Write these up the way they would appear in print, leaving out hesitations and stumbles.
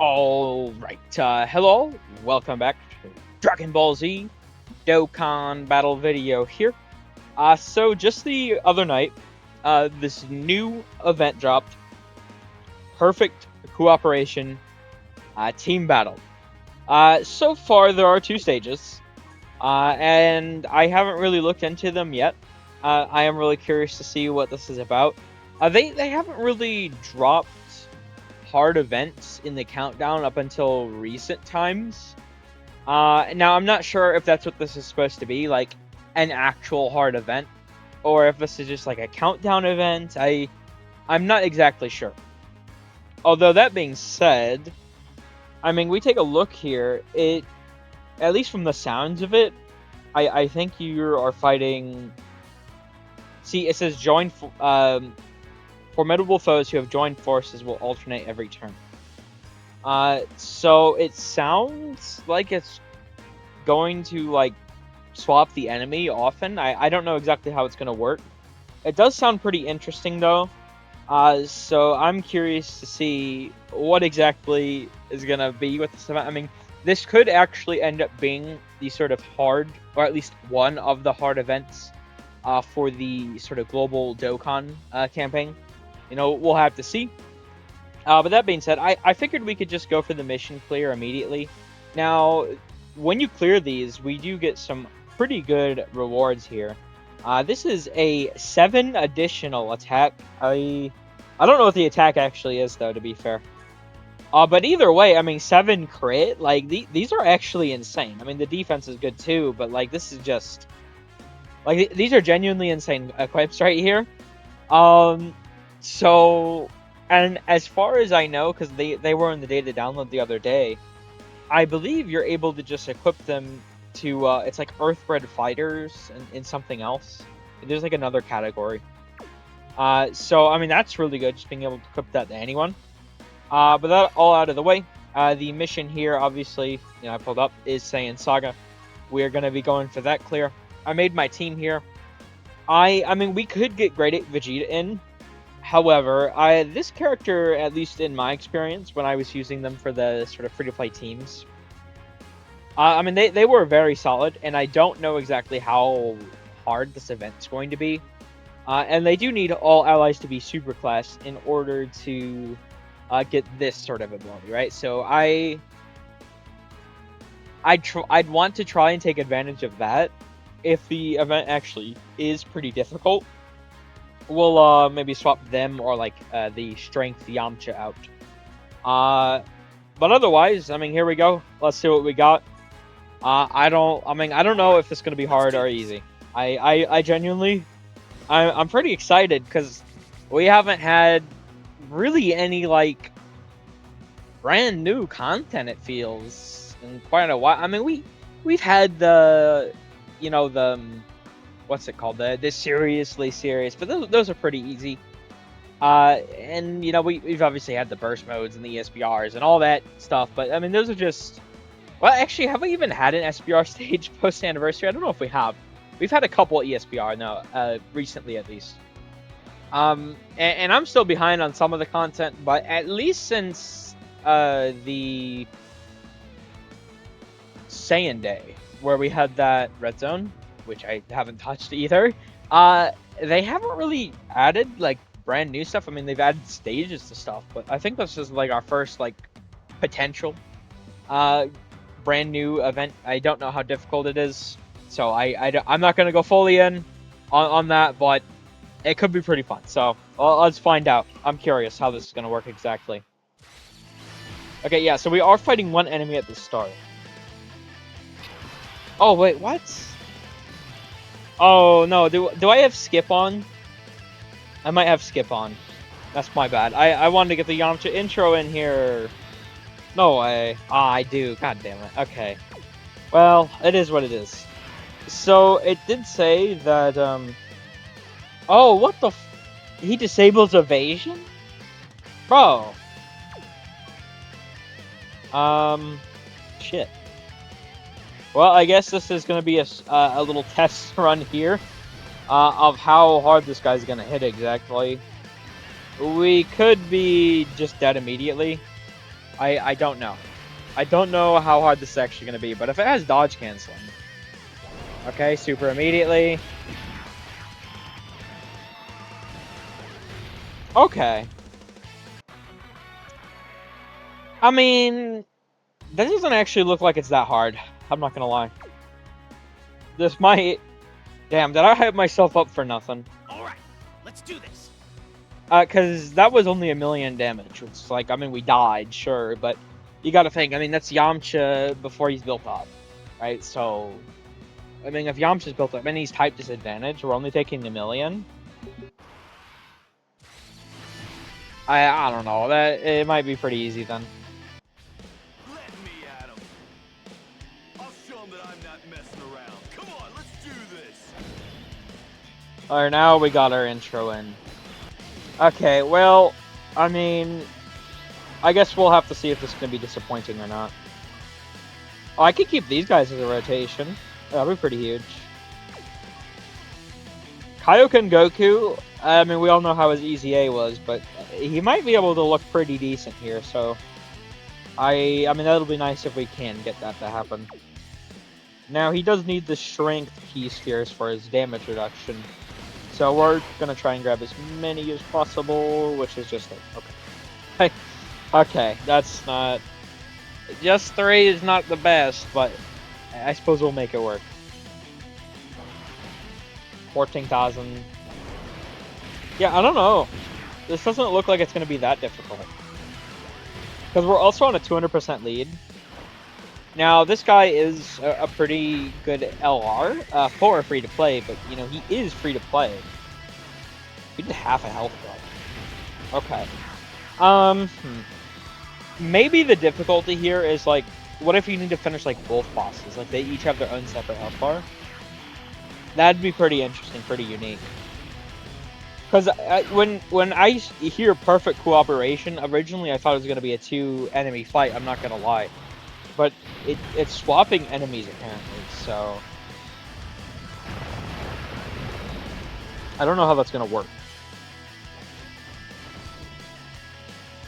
Alright, hello, welcome back to Dragon Ball Z Dokkan battle video here. So just the other night, this new event dropped, Perfect Cooperation Team Battle. So far there are two stages, and I haven't really looked into them yet. I am really curious to see what this is about. They haven't really dropped hard events in the countdown up until recent times. Now I'm not sure if that's what this is supposed to be, like an actual hard event, or if this is just like a countdown event. I'm not exactly sure. Although that being said, I mean, we take a look here. At least from the sounds of it, I think you are fighting. See, it says join. Formidable foes who have joined forces will alternate every turn. So it sounds like it's going to like swap the enemy often. I don't know exactly how it's going to work. It does sound pretty interesting though. So I'm curious to see what exactly is going to be with this event. I mean, this could actually end up being the sort of hard, or at least one of the hard events for the sort of global Dokkan campaign. You know, we'll have to see. But that being said, I figured we could just go for the mission clear immediately. Now, when you clear these, we do get some pretty good rewards here. This is a 7 additional attack. I don't know what the attack actually is, though, to be fair. But either way, I mean, 7 crit, like, these are actually insane. I mean, the defense is good, too, but, like, this is just... Like, these are genuinely insane equips right here. So... And as far as I know, because they were in the data download the other day, I believe you're able to just equip them to, it's like Earthbred Fighters and something else. There's like another category. So, I mean, that's really good, just being able to equip that to anyone. But that all out of the way, the mission here, obviously, you know, I pulled up, is Saiyan Saga. We're going to be going for that clear. I made my team here. I mean, we could get Great Ape Vegeta in. However, this character, at least in my experience, when I was using them for the sort of free-to-play teams, I mean, they were very solid, and I don't know exactly how hard this event's going to be. And they do need all allies to be superclass in order to get this sort of ability, right? So I'd want to try and take advantage of that if the event actually is pretty difficult. We'll maybe swap them or like the strength Yamcha out. But otherwise, I mean, here we go. Let's see what we got. I don't know if it's gonna be hard or easy. I genuinely, I'm pretty excited because we haven't had really any like brand new content. It feels in quite a while. I mean, we've had the, you know, the what's it called? The seriously serious, but those are pretty easy. And you know, we've obviously had the burst modes and the ESPRs and all that stuff, but I mean, those are just... Well, actually, have we even had an SPR stage post anniversary? I don't know if we have. We've had a couple ESPR now, recently at least. And I'm still behind on some of the content, but at least since the Saiyan Day, where we had that red zone, which I haven't touched either, they haven't really added like brand new stuff. I mean, they've added stages to stuff, but I think this is like our first like potential brand new event. I don't know how difficult it is, so I'm not gonna go fully in on that, but it could be pretty fun. So let's find out. I'm curious how this is gonna work exactly. Okay, yeah, so we are fighting one enemy at the start. Oh wait, what? Oh no, do I have skip on? I might have skip on. That's my bad. I wanted to get the Yamcha intro in here. No way. Ah, I do. God damn it. Okay. Well, it is what it is. So, it did say that, Oh, what the he disables evasion? Bro. Shit. Well, I guess this is going to be a little test run here of how hard this guy's going to hit exactly. We could be just dead immediately. I don't know. I don't know how hard this is actually going to be, but if it has dodge canceling. Okay, super immediately. Okay. I mean, that doesn't actually look like it's that hard. I'm not gonna lie. This might... Damn, did I hype myself up for nothing? Alright, let's do this. Because that was only 1,000,000 damage. It's like, I mean, we died, sure, but you gotta think, I mean, that's Yamcha before he's built up, right? So, I mean, if Yamcha's built up and he's type disadvantage, we're only taking 1,000,000. I don't know, that it might be pretty easy then. Let me at him. I'll show him that I'm not messing around. Come on, let's do this. Alright, now we got our intro in. Okay, well, I mean, I guess we'll have to see if this is going to be disappointing or not. Oh, I could keep these guys as a rotation. That'd be pretty huge. Kaioken Goku, I mean, we all know how his EZA was, but he might be able to look pretty decent here, so... I mean, that'll be nice if we can get that to happen. Now, he does need the strength piece here for his damage reduction. So we're gonna try and grab as many as possible, which is just like, okay. Okay, that's not... Just 3 is not the best, but I suppose we'll make it work. 14,000. Yeah, I don't know. This doesn't look like it's going to be that difficult. Because we're also on a 200% lead. Now, this guy is a pretty good LR for free to play, but, you know, he is free to play. We did half a health drop. Okay. Maybe the difficulty here is, like, what if you need to finish, like, both bosses? Like, they each have their own separate health bar? That'd be pretty interesting, pretty unique. Because when I hear perfect cooperation, originally I thought it was going to be a 2-enemy fight, I'm not going to lie. But it's swapping enemies, apparently, so... I don't know how that's going to work.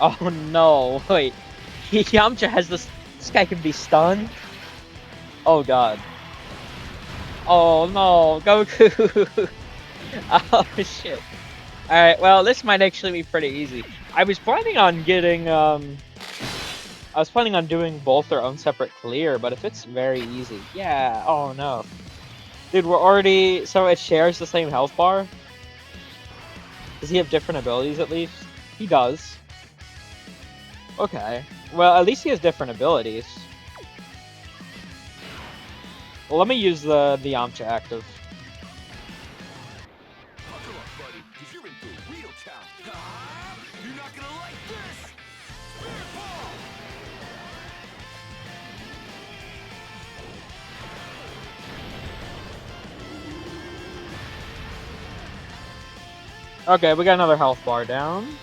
Oh no, wait. Yamcha has this... This guy can be stunned? Oh god. Oh no, Goku! Oh shit. Alright, well, this might actually be pretty easy. I was planning on getting, I was planning on doing both their own separate clear, but if it's very easy... Yeah, oh no. Dude, we're already... So it shares the same health bar? Does he have different abilities at least? He does. Okay. Well, at least he has different abilities. Well, let me use the Yamcha active. Oh, come on, buddy, 'cause you're in for real challenge. You're not gonna like this. Spirit ball. Okay, we got another health bar down.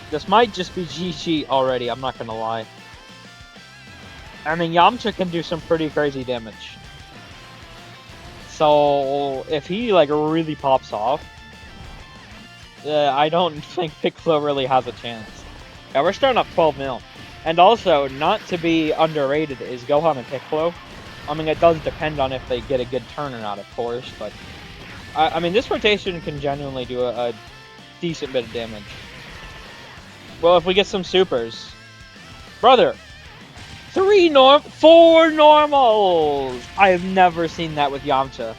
This might just be GG already, I'm not gonna lie. I mean, Yamcha can do some pretty crazy damage. So, if he, like, really pops off, I don't think Piccolo really has a chance. Yeah, we're starting up 12 mil. And also, not to be underrated is Gohan and Piccolo. I mean, it does depend on if they get a good turn or not, of course, but... I mean, this rotation can genuinely do a decent bit of damage. Well, if we get some supers... Brother! 4 normals! I've never seen that with Yamcha.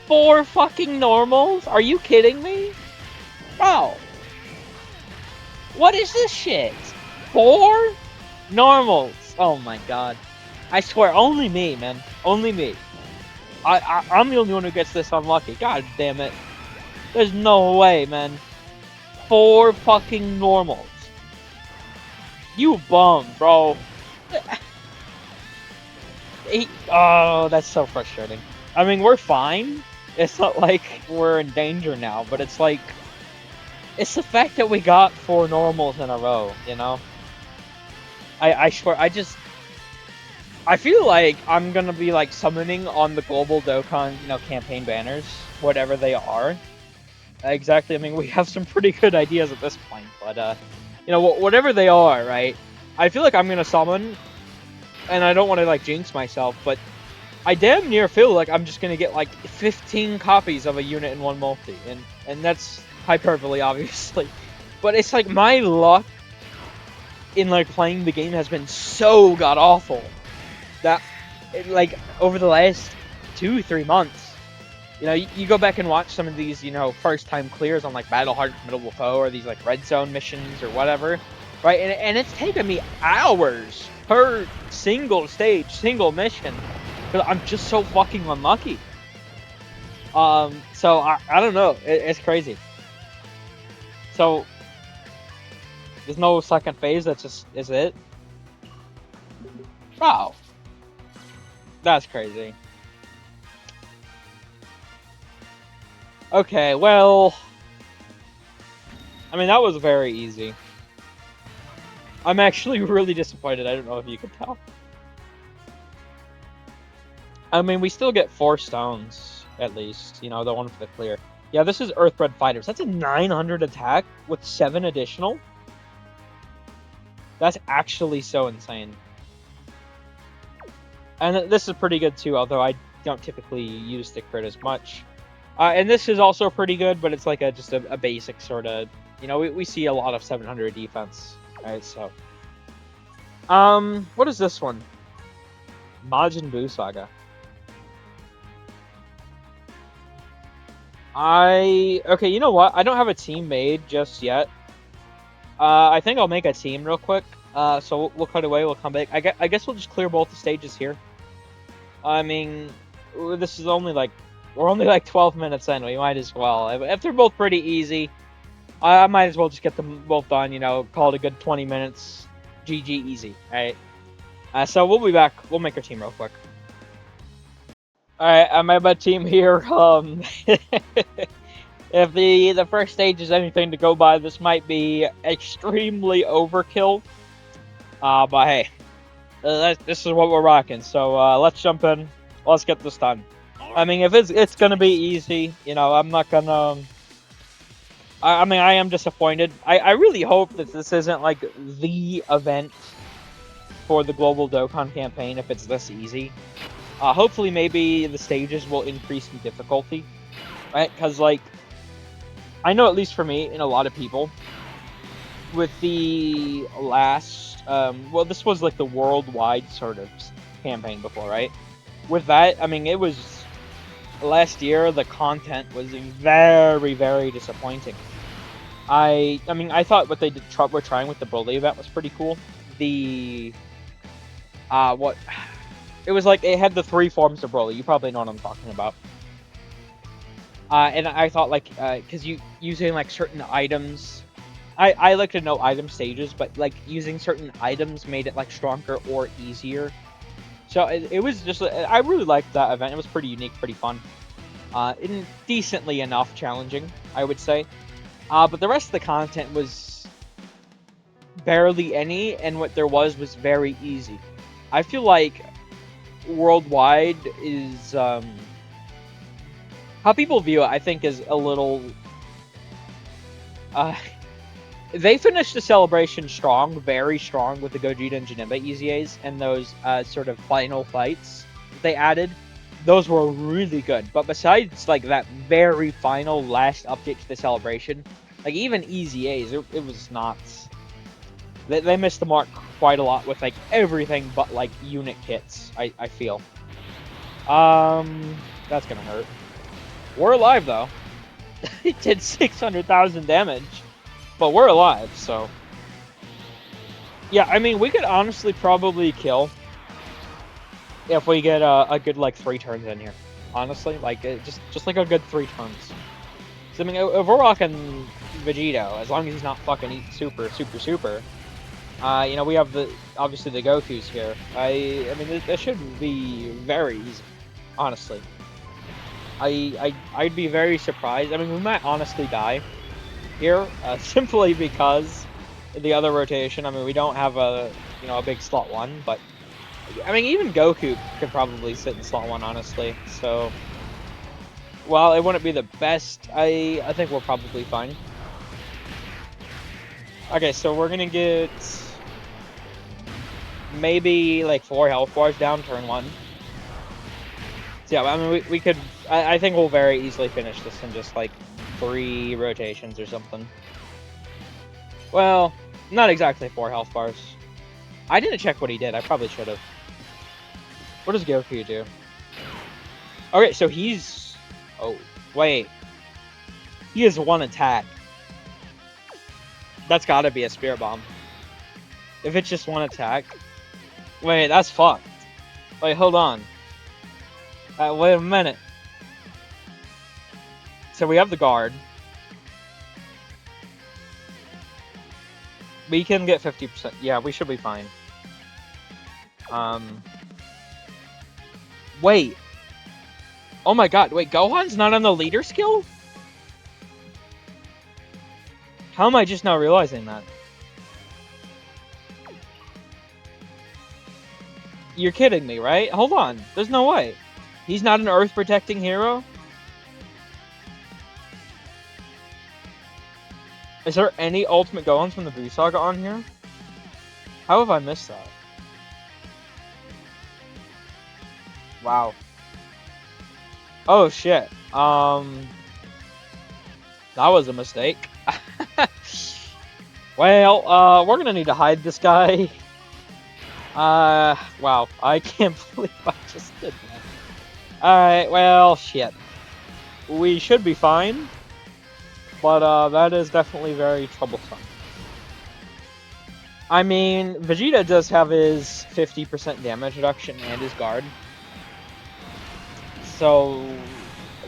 4 fucking normals? Are you kidding me? Bro! What is this shit? 4 normals! Oh my god. I swear, only me, man. Only me. I'm the only one who gets this unlucky. God damn it. There's no way, man. 4 fucking normals. You bum, bro. Oh, that's so frustrating. I mean, we're fine. It's not like we're in danger now, but it's like... It's the fact that we got 4 normals in a row, you know? I swear, I feel like I'm gonna be, like, summoning on the global Dokkan, you know, campaign banners, whatever they are. Exactly, I mean, we have some pretty good ideas at this point, but, you know, whatever they are, right? I feel like I'm gonna summon, and I don't want to like jinx myself, but I damn near feel like I'm just gonna get like 15 copies of a unit in one multi, and that's hyperbole, obviously. But it's like my luck in like playing the game has been so god awful that like over the last 2-3 months, you know, you go back and watch some of these, you know, first time clears on like Battle Hard Formidable Foe or these like red zone missions or whatever, right? And it's taken me hours per single stage, single mission, because I'm just so fucking unlucky. So I don't know, it's crazy. So there's no second phase, that's just is it. Wow, that's crazy. Okay, well, I mean, that was very easy. I'm actually really disappointed. I don't know if you could tell. I mean, we still get 4 stones, at least. You know, the one for the clear. Yeah, this is Earthbred Fighters. That's a 900 attack with 7 additional. That's actually so insane. And this is pretty good, too, although I don't typically use the crit as much. And this is also pretty good, but it's like just a basic sort of... You know, we see a lot of 700 defense. Alright, so... what is this one? Majin Buu Saga. Okay, you know what? I don't have a team made just yet. I think I'll make a team real quick. So we'll cut away, we'll come back. I guess we'll just clear both the stages here. I mean, this is only like... We're only like 12 minutes in, we might as well. If they're both pretty easy, I might as well just get them both done, you know, call it a good 20 minutes. GG easy, alright? So we'll be back. We'll make our team real quick. Alright, I made my team here. If the first stage is anything to go by, this might be extremely overkill. But hey, this is what we're rocking. So let's jump in. Let's get this done. I mean, if it's gonna be easy, you know, I'm not gonna... I mean, I am disappointed. I really hope that this isn't like the event for the global Dokkan campaign if it's this easy. Hopefully maybe the stages will increase in difficulty, right? Because like, I know at least for me and a lot of people, with the last, well, this was like the worldwide sort of campaign before, right? With that, I mean, it was last year, the content was very, very disappointing. I mean, I thought what they were trying with the Broly event was pretty cool. The, what, it was like, it had the 3 forms of Broly. You probably know what I'm talking about. And I thought, like, because using, like, certain items... I like to know item stages, but, like, using certain items made it, like, stronger or easier. So, it was just... I really liked that event. It was pretty unique, pretty fun. And decently enough challenging, I would say. But the rest of the content was barely any, and what there was very easy. I feel like worldwide is... how people view it, I think, is a little... they finished the celebration strong, very strong, with the Gogeta and Janemba EZAs, and those sort of final fights that they added. Those were really good. But besides, like, that very final last update to the celebration, like, even EZAs, it was not... They missed the mark quite a lot with, like, everything but, like, unit kits, I feel. That's gonna hurt. We're alive, though. It did 600,000 damage. But we're alive, so... Yeah, I mean, we could honestly probably kill if we get a good, like, 3 turns in here. Honestly, like, just like a good 3 turns. So, I mean, if we're rocking Vegito, as long as he's not fucking super, you know, we have obviously the Gokus here. I mean, this should be very easy, honestly. I'd be very surprised. I mean, we might honestly die here, simply because the other rotation. I mean, we don't have a big slot 1, but I mean, even Goku could probably sit in slot 1, honestly. So, while it wouldn't be the best, I think we're probably fine. Okay, so we're gonna get maybe like 4 health bars down turn 1. So yeah, I mean we could. I think we'll very easily finish this in just like 3 rotations or something. Well, not exactly 4 health bars. I didn't check what he did. I probably should have. What does Goku do? Okay, so he's... Oh, wait. He has 1 attack. That's gotta be a Spirit Bomb. If it's just 1 attack... Wait, that's fucked. Wait, hold on. Wait a minute. So we have the guard. We can get 50%. Yeah, we should be fine. Wait. Oh my god, wait, Gohan's not on the leader skill? How am I just now realizing that? You're kidding me, right? Hold on. There's no way. He's not an Earth-protecting hero? Is there any Ultimate Gohans from the Buu Saga on here? How have I missed that? Wow. Oh shit. That was a mistake. Well, we're gonna need to hide this guy. Wow. I can't believe I just did that. Alright, well, shit. We should be fine. But, that is definitely very troublesome. I mean, Vegeta does have his 50% damage reduction and his guard. So,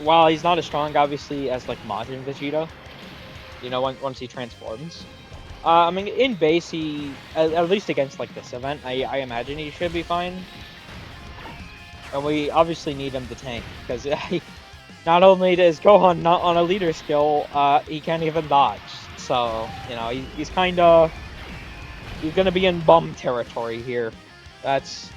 while he's not as strong, obviously, as, like, modern Vegeta, you know, once he transforms. I mean, in base, he, at least against, like, this event, I imagine he should be fine. And we obviously need him to tank, because not only is Gohan not on a leader skill, he can't even dodge. So, you know, he's kind of... He's going to be in bum territory here. That's...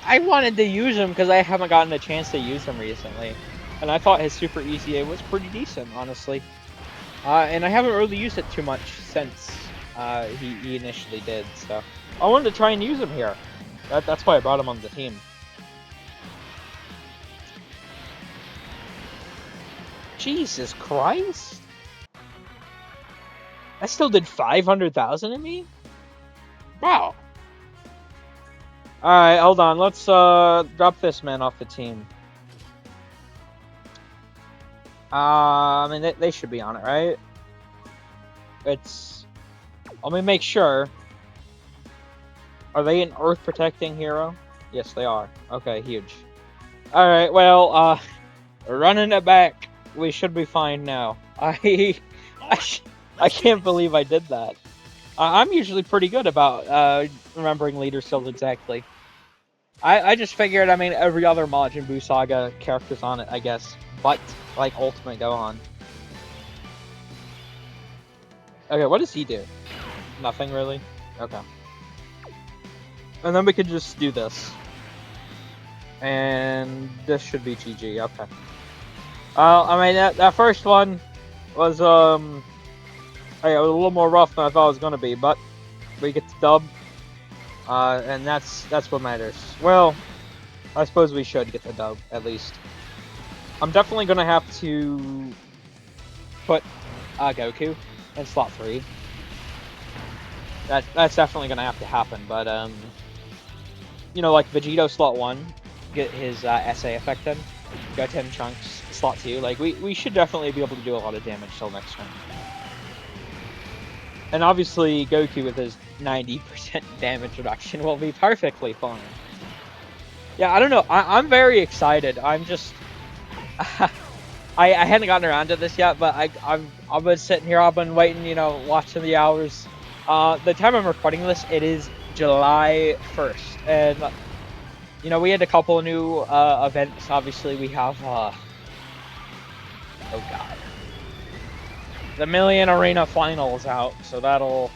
I wanted to use him because I haven't gotten a chance to use him recently. And I thought his Super EZA was pretty decent, honestly. And I haven't really used it too much since he initially did, so... I wanted to try and use him here. That's why I brought him on the team. Jesus Christ! I still did 500,000 in me? Wow. Alright, hold on. Let's drop this man off the team. I mean, they should be on it, right? It's... Let me make sure. Are they an Earth-protecting hero? Yes, they are. Okay, huge. Alright, well, running it back. We should be fine now. I can't believe I did that. I'm usually pretty good about remembering leader skills exactly. I just figured, I mean, every other Majin Buu Saga character's on it, I guess. But, like, Ultimate Gohan. Okay, what does he do? Nothing, really? Okay. And then we could just do this. And this should be GG, okay. I mean, that first one was, it was a little more rough than I thought it was gonna be, but we get the dub, and that's what matters. Well, I suppose we should get the dub, at least. I'm definitely gonna have to put Goku in slot 3. That's definitely gonna have to happen, but, you know, like Vegito slot 1, get his SA effect in, Goten and Trunks slot 2, like, we should definitely be able to do a lot of damage till next turn. And obviously, Goku with his 90% damage reduction will be perfectly fine. Yeah, I don't know. I'm very excited. I'm just... I hadn't gotten around to this yet, but I've been sitting here, I've been waiting, you know, watching the hours. The time I'm recording this, it is July 1st. And, you know, we had a couple of new events. Obviously, we have... oh, God. The Million Arena Finals out, so that'll...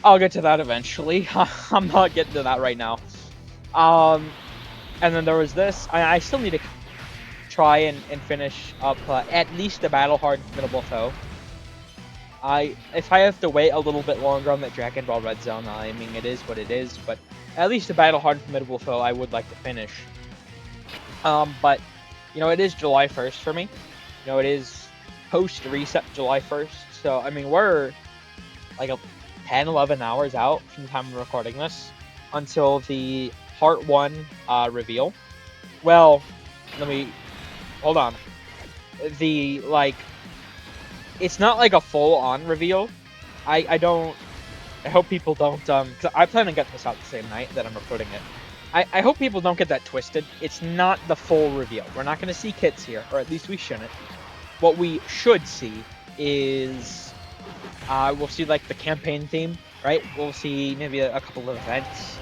I'll get to that eventually. I'm not getting to that right now. And then there was this. I still need to try and finish up at least the Battle Hard Formidable Foe. If I have to wait a little bit longer on that Dragon Ball Red Zone, I mean, it is what it is, but at least the Battle Hard Formidable Foe I would like to finish. But, you know, it is July 1st for me. You know, it is post-reset July 1st, so, I mean, we're like 10, 11 hours out from the time of recording this until the Part 1 reveal. Well, hold on. It's not like a full-on reveal. I hope people don't, because I plan on getting this out the same night that I'm recording it. I hope people don't get that twisted. It's not the full reveal. We're not going to see kits here, or at least we shouldn't. What we should see is, we'll see, like, the campaign theme, right? We'll see maybe a couple of events.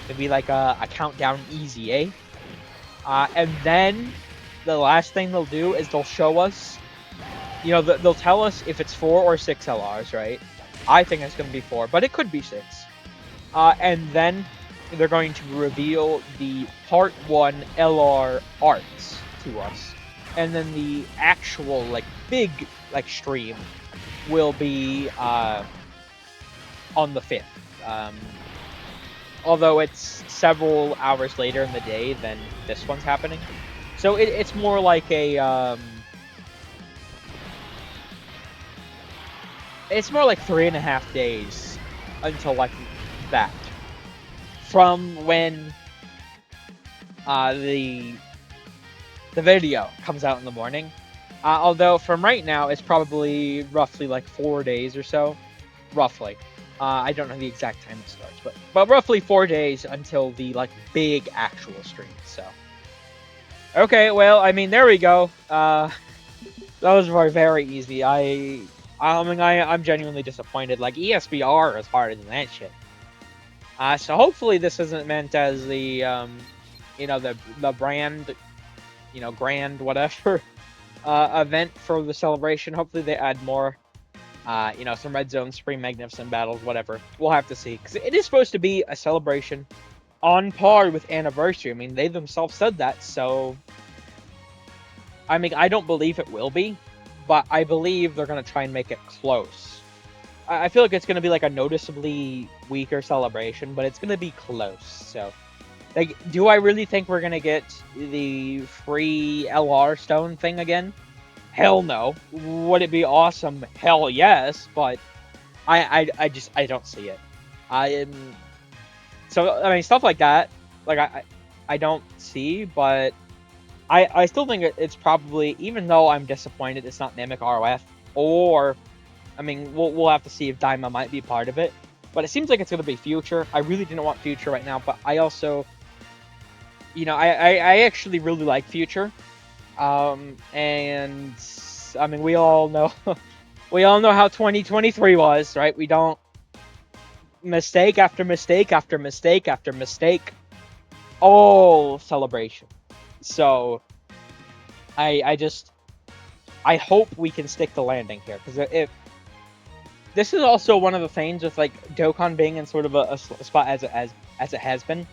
Maybe, like, a countdown easy, eh? And then, the last thing they'll do is they'll show us, you know, they'll tell us if it's 4 or 6 LRs, right? I think it's going to be 4, but it could be 6. And then they're going to reveal the Part 1 LR arts to us. And then the actual, like, big, like, stream will be on the 5th. Although it's several hours later in the day than this one's happening. So it's more like a... it's more like 3.5 days until, like, that. From when the video comes out in the morning. Although from right now, it's probably roughly like 4 days or so. Roughly. I don't know the exact time it starts, but roughly 4 days until the, like, big actual stream, so. Okay, well, I mean, there we go. Those were very easy. I'm genuinely disappointed. Like, ESBR is harder than that shit. So hopefully this isn't meant as the, you know, the brand, you know, grand whatever, event for the celebration. Hopefully they add more, you know, some Red Zone, Spring Magnificent battles, whatever. We'll have to see. Because it is supposed to be a celebration on par with Anniversary. I mean, they themselves said that, so... I mean, I don't believe it will be, but I believe they're going to try and make it close. I feel like it's going to be like a noticeably weaker celebration, but it's going to be close, so... Like, do I really think we're going to get the free LR stone thing again? Hell no. Would it be awesome? Hell yes, but I don't see it. So, I mean, stuff like that, like, I don't see, but I still think it's probably, even though I'm disappointed it's not Namek ROF, or, I mean, we'll have to see if Daima might be part of it, but it seems like it's going to be Future. I really didn't want Future right now, but I also, you know, I actually really like Future, and, I mean, we all know, we all know how 2023 was, right? We don't, mistake after mistake after mistake after mistake, all celebration. So, I hope we can stick the landing here, because if this is also one of the things with, like, Dokkan being in sort of a spot as it has been.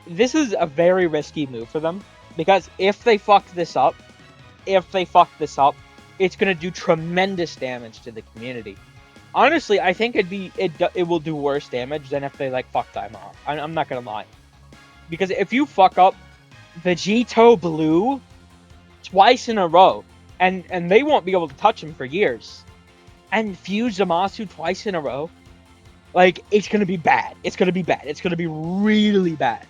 This is a very risky move for them, because if they fuck this up, it's gonna do tremendous damage to the community. Honestly, I think it will do worse damage than if they, like, fuck Daima up. I'm not gonna lie, because if you fuck up Vegito Blue twice in a row, and they won't be able to touch him for years, and fuse Zamasu twice in a row, like, it's gonna be bad. It's gonna be bad. It's gonna be really bad.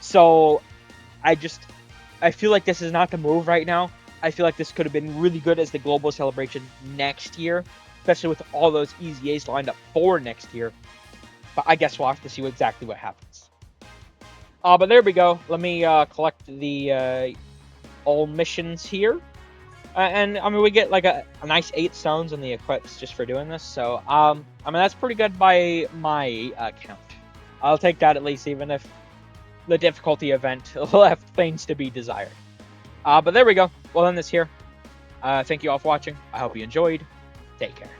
So, I feel like this is not the move right now. I feel like this could have been really good as the global celebration next year, especially with all those easy A's lined up for next year. But I guess we'll have to see exactly what happens. But there we go. Let me collect the all missions here. And, I mean, we get, like, a nice 8 stones in the equips just for doing this. So, I mean, that's pretty good by my count. I'll take that at least, even if the difficulty event left things to be desired. But there we go. We'll end this here. Thank you all for watching. I hope you enjoyed. Take care.